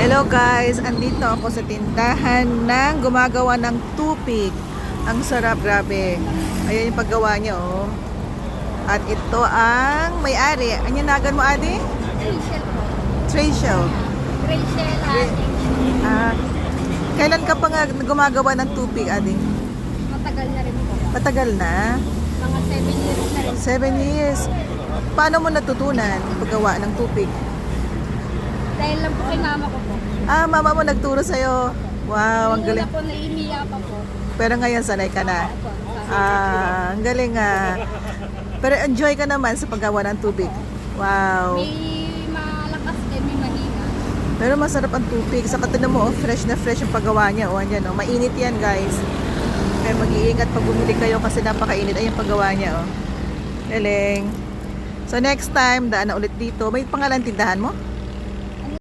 Hello guys, andito ako sa tindahan ng gumagawa ng tupig. Ang sarap, grabe. Ayan yung paggawa niya, oh. At ito ang may-ari. Anyanagan mo, Adi? Rachel po. Rachel. Rachel Ah, kailan ka pa nga gumagawa ng tupig, Adi? Matagal na rin po. Matagal na? Mga 7 years na rin. 7 years. Paano mo natutunan paggawa ng tupig? Dahil lang po kay mama ko po. Ah, mama mo nagturo sa'yo. Wow, ang Nung galing. una po, naimiya pa po. Pero ngayon sanay ka na. Opo. Ah, ang galing ah. Pero enjoy ka naman sa paggawa ng tubig. Wow. May malakas din, may mahina. Pero masarap ang tubig. Sa katinan mo, oh, fresh na fresh yung paggawa niya. O, andyan, oh. Mainit yan, guys. Kaya mag-iingat pag bumili kayo kasi napakainit. Ay, yung paggawa niya, oh. Galing. So, next time, daan na ulit dito. May pangalan tindahan mo?